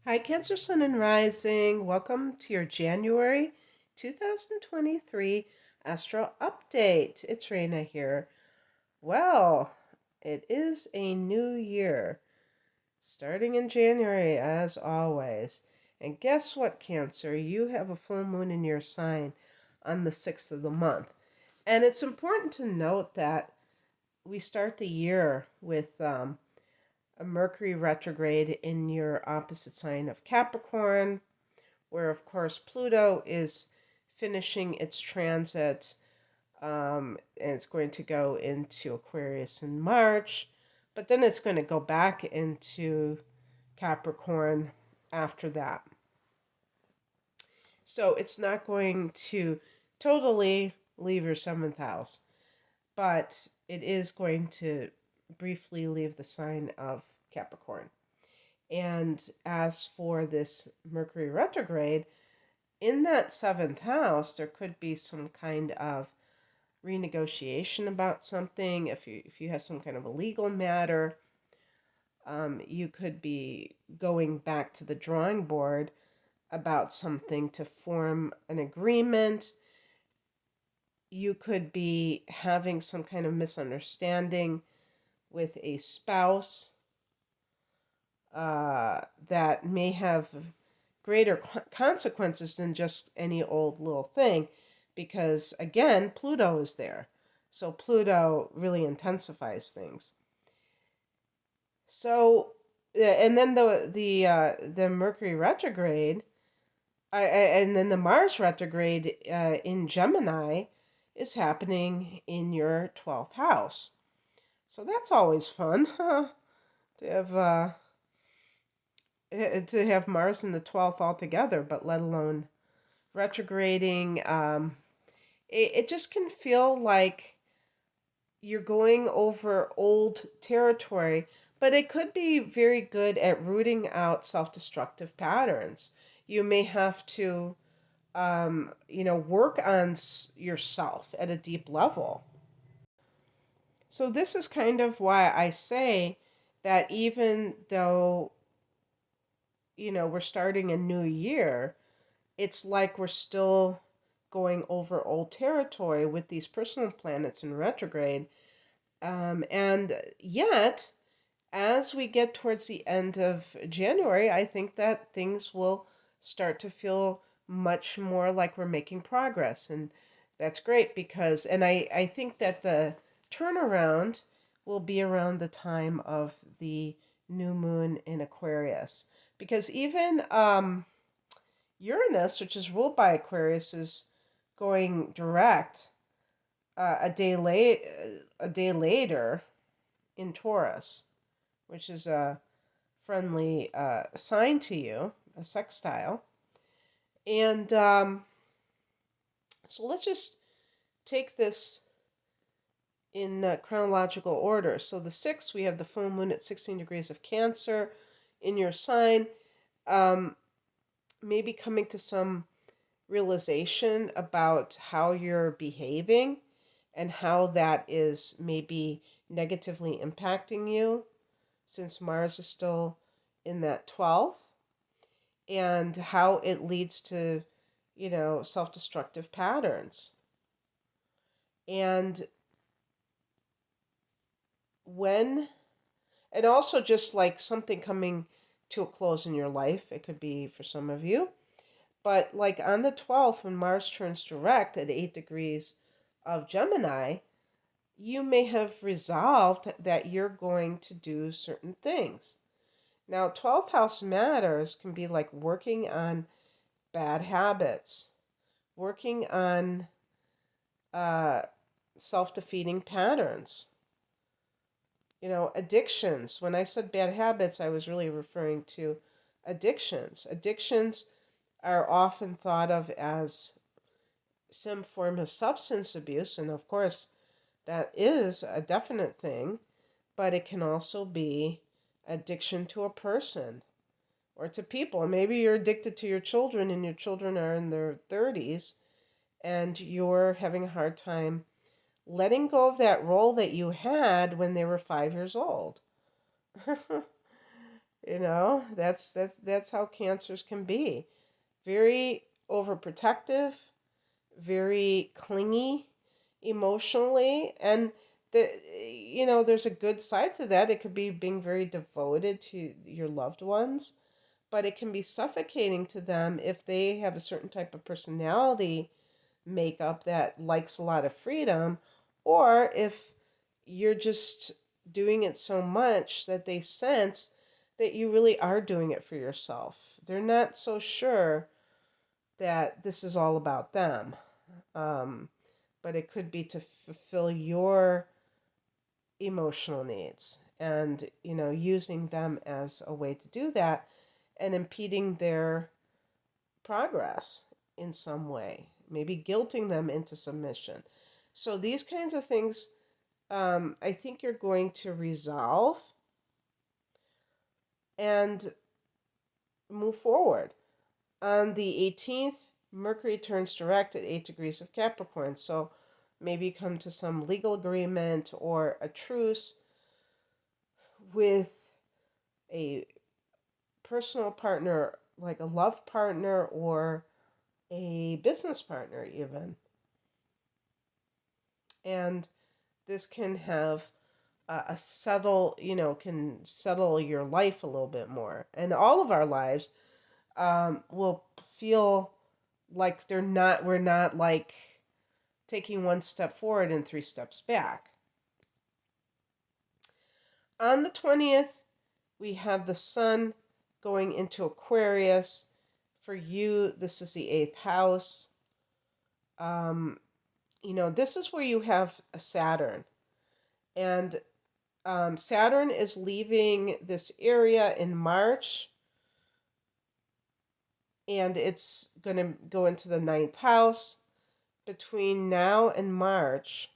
Hi, Cancer Sun and Rising. Welcome to your January 2023 Astro Update. It's Raina here. Well, it is a new year, starting in January as always. And guess what, Cancer? You have a full moon in your sign on the 6th of the month. And it's important to note that we start the year with a Mercury retrograde in your opposite sign of Capricorn, where, of course, Pluto is finishing its transit, and it's going to go into Aquarius in March, but then it's going to go back into Capricorn after that. So it's not going to totally leave your seventh house, but it is going to briefly leave the sign of Capricorn. And as for this Mercury retrograde, in that seventh house, there could be some kind of renegotiation about something. If you have some kind of a legal matter, you could be going back to the drawing board about something to form an agreement. You could be having some kind of misunderstanding with a spouse that may have greater consequences than just any old little thing, because again, Pluto is there. So Pluto really intensifies things. So, and then the Mercury retrograde, and then the Mars retrograde in Gemini is happening in your 12th house. So that's always fun, huh? To have Mars in the 12th altogether, but let alone retrograding. It just can feel like you're going over old territory, but it could be very good at rooting out self-destructive patterns. You may have to, work on yourself at a deep level. So this is kind of why I say that even though, we're starting a new year, it's like we're still going over old territory with these personal planets in retrograde. And yet, as we get towards the end of January, I think that things will start to feel much more like we're making progress. And that's great because, and I think that the turnaround will be around the time of the new moon in Aquarius. Because even Uranus, which is ruled by Aquarius, is going direct a day later in Taurus, which is a friendly sign to you, a sextile. And so let's just take this in chronological order. So the 6th, we have the full moon at 16 degrees of Cancer in your sign. Maybe coming to some realization about how you're behaving and how that is maybe negatively impacting you, since Mars is still in that 12th, and how it leads to, self-destructive patterns. And when, and also just like something coming to a close in your life, it could be for some of you, but like on the 12th, when Mars turns direct at 8 degrees of Gemini, you may have resolved that you're going to do certain things. Now, 12th house matters can be like working on bad habits, working on self-defeating patterns, addictions. When I said bad habits, I was really referring to addictions. Addictions are often thought of as some form of substance abuse, and of course, that is a definite thing, but it can also be addiction to a person or to people. Maybe you're addicted to your children and your children are in their 30s and you're having a hard time letting go of that role that you had when they were 5 years old. That's how cancers can be. Very overprotective, very clingy emotionally, and there's a good side to that. It could be being very devoted to your loved ones, but it can be suffocating to them if they have a certain type of personality makeup that likes a lot of freedom, or if you're just doing it so much that they sense that you really are doing it for yourself. They're not so sure that this is all about them. Um, but it could be to fulfill your emotional needs, and using them as a way to do that and impeding their progress in some way, maybe guilting them into submission. So these kinds of things, I think you're going to resolve and move forward. On the 18th, Mercury turns direct at 8 degrees of Capricorn. So maybe come to some legal agreement or a truce with a personal partner, like a love partner or a business partner, even. And this can have a settle, can settle your life a little bit more. And all of our lives will feel like we're not like taking one step forward and three steps back. On the 20th, we have the sun going into Aquarius. For you, this is the 8th house. This is where you have a Saturn. And Saturn is leaving this area in March. And it's going to go into the 9th house. Between now and March,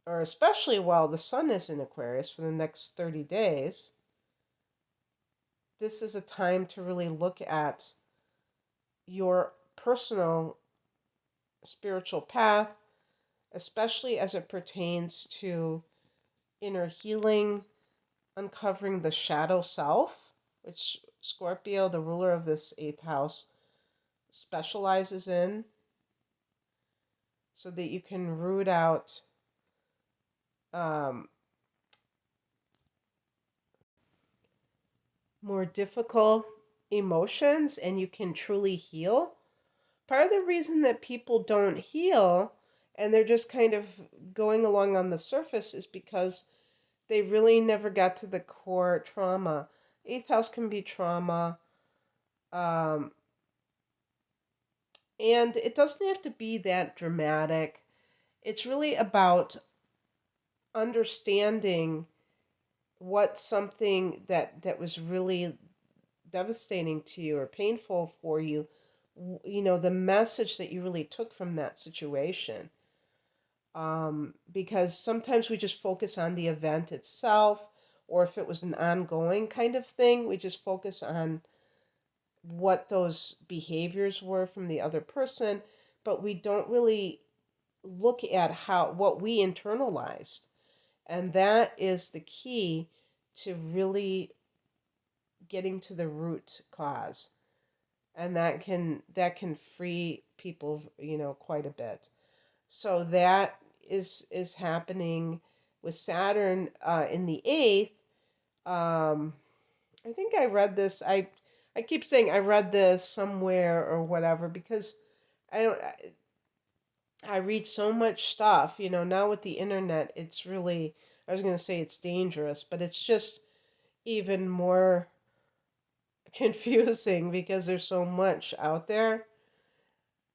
or especially while the sun is in Aquarius for the next 30 days, this is a time to really look at your personal spiritual path, especially as it pertains to inner healing, uncovering the shadow self, which Scorpio, the ruler of this 8th house, specializes in, so that you can root out more difficult emotions, and you can truly heal. Part of the reason that people don't heal and they're just kind of going along on the surface is because they really never got to the core trauma. 8th house can be trauma. Um, and it doesn't have to be that dramatic. It's really about understanding what something that was really devastating to you or painful for you, the message that you really took from that situation. Because sometimes we just focus on the event itself, or if it was an ongoing kind of thing, we just focus on what those behaviors were from the other person, but we don't really look at what we internalized. And that is the key to really getting to the root cause. And that can free people, quite a bit. So that is happening with Saturn in the 8th. I think I read this. I keep saying I read this somewhere or whatever, because I don't. I read so much stuff. Now with the internet, it's really. I was going to say it's dangerous, but it's just even more confusing because there's so much out there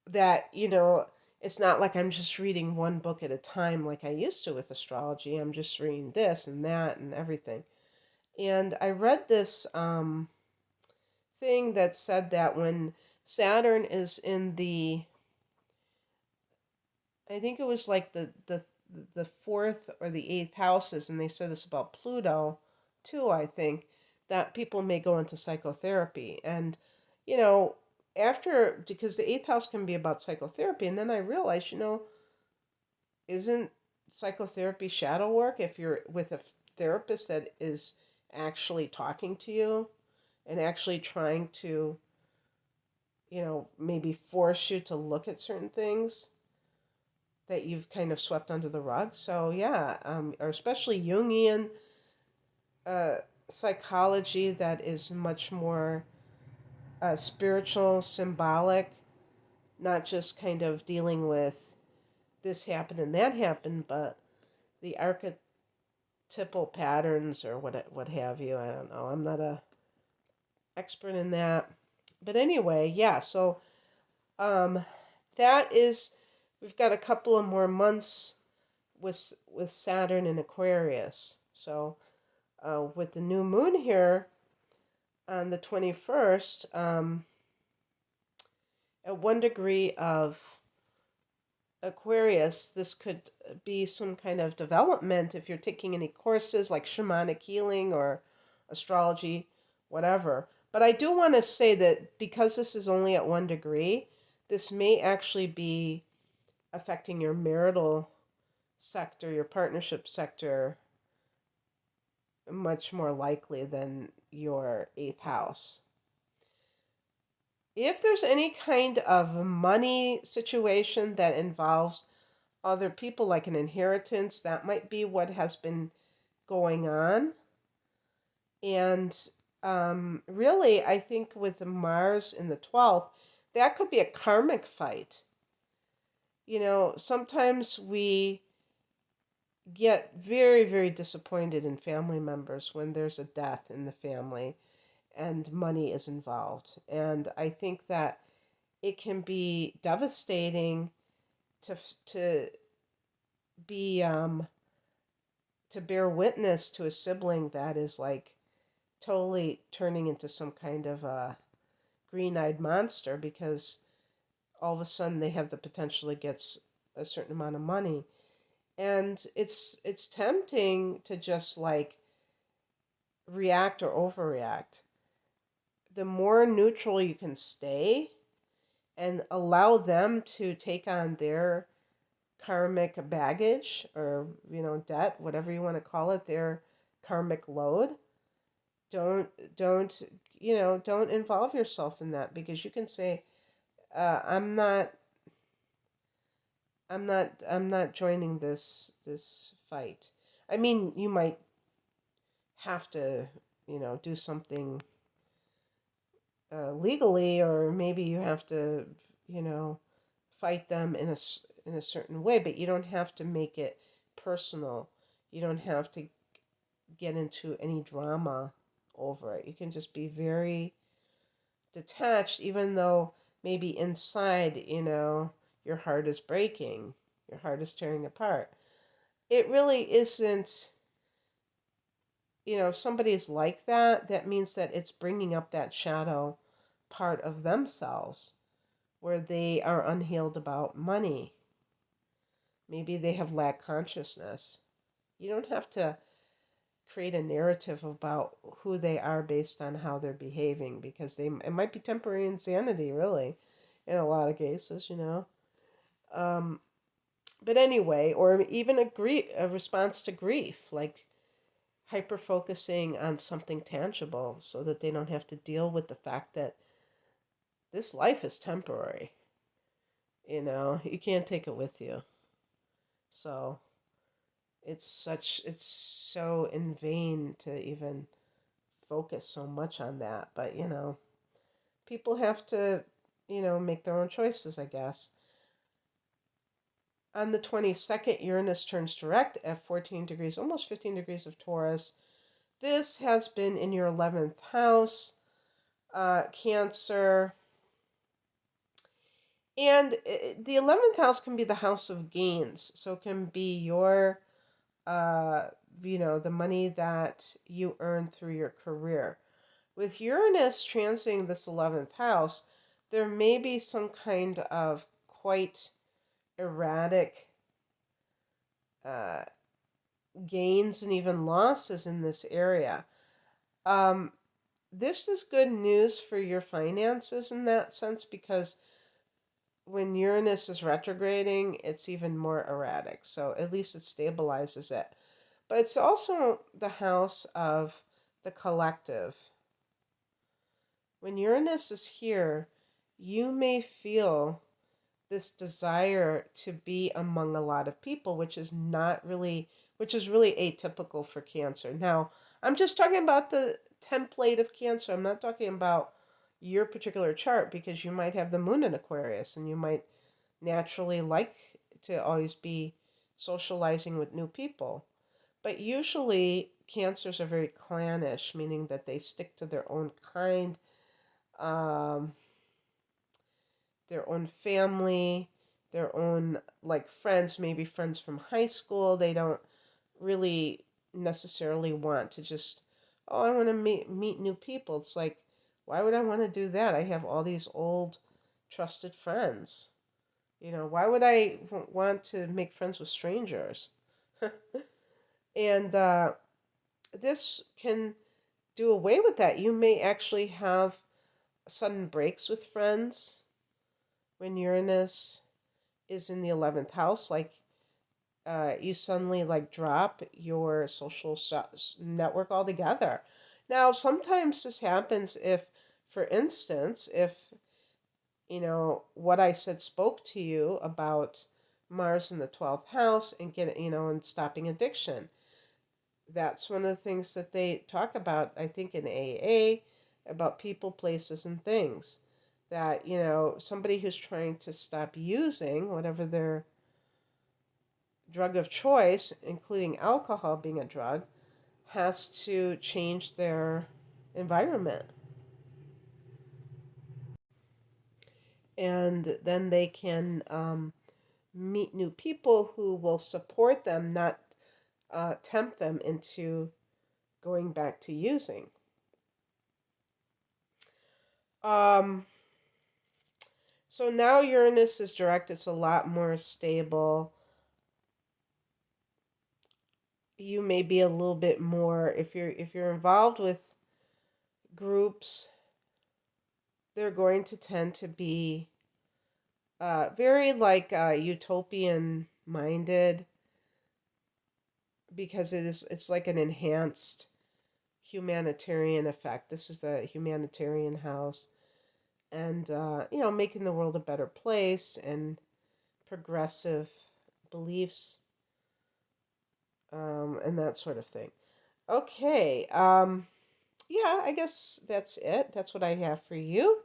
that, it's not like I'm just reading one book at a time like I used to with astrology. I'm just reading this and that and everything. And I read this thing that said that when Saturn is in I think it was like the fourth or the eighth houses, and they said this about Pluto too, I think, that people may go into psychotherapy. And, you know, because the eighth house can be about psychotherapy, and then I realized, isn't psychotherapy shadow work if you're with a therapist that is actually talking to you and actually trying to, maybe force you to look at certain things that you've kind of swept under the rug. So yeah, or especially Jungian uh, psychology that is much more spiritual, symbolic, not just kind of dealing with this happened and that happened, but the archetypal patterns or what have you. I don't know. I'm not a expert in that, but anyway, yeah. So um, that is, we've got a couple of more months with Saturn in Aquarius. So with the new moon here on the 21st, at 1 degree of Aquarius, this could be some kind of development if you're taking any courses like shamanic healing or astrology, whatever. But I do want to say that because this is only at 1 degree, this may actually be affecting your marital sector, your partnership sector, much more likely than your eighth house. If there's any kind of money situation that involves other people, like an inheritance, that might be what has been going on. And really, I think with Mars in the 12th, that could be a karmic fight. Sometimes we get very, very disappointed in family members when there's a death in the family and money is involved. And I think that it can be devastating to to be to bear witness to a sibling that is like totally turning into some kind of a green-eyed monster because all of a sudden they have the potential to get a certain amount of money. And it's tempting to just like react or overreact. The more neutral you can stay and allow them to take on their karmic baggage or debt, whatever you want to call it, their karmic load, don't don't don't involve yourself in that, because you can say, I'm not joining this fight. I mean, you might have to do something legally, or maybe you have to you know fight them in a certain way, but you don't have to make it personal. You don't have to get into any drama over it. You can just be very detached, even though maybe inside, your heart is breaking, your heart is tearing apart. It really isn't, if somebody is like that, that means that it's bringing up that shadow part of themselves where they are unhealed about money. Maybe they have lack consciousness. You don't have to create a narrative about who they are based on how they're behaving, because it might be temporary insanity, really, in a lot of cases. Um, but anyway, or even a response to grief, like hyper focusing on something tangible so that they don't have to deal with the fact that this life is temporary. You can't take it with you. So it's so in vain to even focus so much on that. But people have to make their own choices, I guess. On the 22nd, Uranus turns direct at 14 degrees, almost 15 degrees of Taurus. This has been in your 11th house, Cancer. And the 11th house can be the house of gains. So it can be your, uh, the money that you earn through your career. With Uranus transiting this 11th house, there may be some kind of quite erratic uh, gains and even losses in this area. Um, this is good news for your finances in that sense, because when Uranus is retrograding, it's even more erratic. So at least it stabilizes it. But it's also the house of the collective. When Uranus is here, you may feel this desire to be among a lot of people, which is really atypical for Cancer. Now, I'm just talking about the template of Cancer. I'm not talking about your particular chart, because you might have the moon in Aquarius and you might naturally like to always be socializing with new people. But usually, Cancers are very clannish, meaning that they stick to their own kind, um, their own family, their own like friends, maybe friends from high school. They don't really necessarily want to just, oh, I want to meet new people. It's like, why would I want to do that? I have all these old trusted friends. Why would I want to make friends with strangers? And this can do away with that. You may actually have sudden breaks with friends when Uranus is in the 11th house. Like you suddenly like drop your social network altogether. Now, sometimes this happens if, for instance, if what I said spoke to you about Mars in the 12th house and and stopping addiction. That's one of the things that they talk about, I think, in AA, about people, places, and things. That, somebody who's trying to stop using whatever their drug of choice, including alcohol being a drug, has to change their environment. And then they can meet new people who will support them, not tempt them into going back to using. Um, so now Uranus is direct. It's a lot more stable. You may be a little bit more, if you're involved with groups, they're going to tend to be very like utopian minded, because it's like an enhanced humanitarian effect. This is the humanitarian house, and making the world a better place, and progressive beliefs, and that sort of thing. Okay, yeah, I guess that's it. That's what I have for you.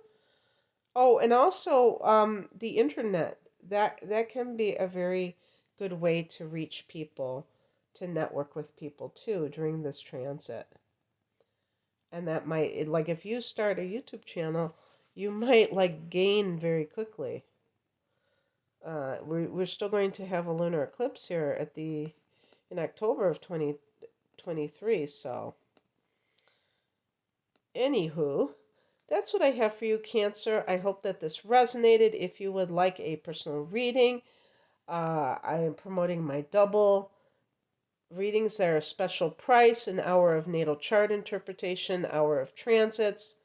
Oh, and also the internet, that can be a very good way to reach people, to network with people too during this transit. And that might, like, if you start a YouTube channel, you might like gain very quickly. We're still going to have a lunar eclipse here in October of 2023. So, anywho, that's what I have for you, Cancer. I hope that this resonated. If you would like a personal reading, I am promoting my double readings. They're a special price: an hour of natal chart interpretation, hour of transits,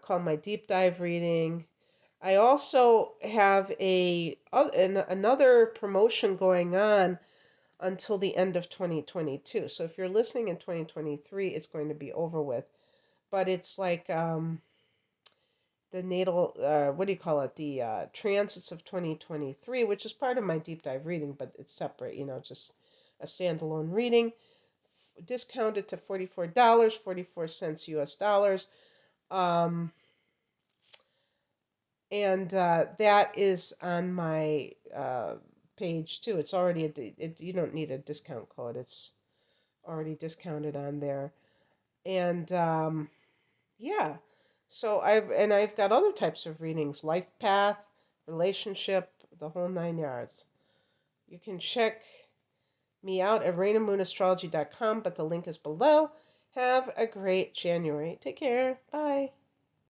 called my deep dive reading. I also have another promotion going on until the end of 2022. So if you're listening in 2023, it's going to be over with. But it's like the natal, what do you call it? The transits of 2023, which is part of my deep dive reading, but it's separate, just a standalone reading. Discounted to $44, 44 cents US dollars. And that is on my page too. It's already you don't need a discount code. It's already discounted on there. And yeah, so I've got other types of readings: life path, relationship, the whole 9 yards. You can check me out at rainamoonastrology.com, but the link is below. Have a great January. Take care. Bye.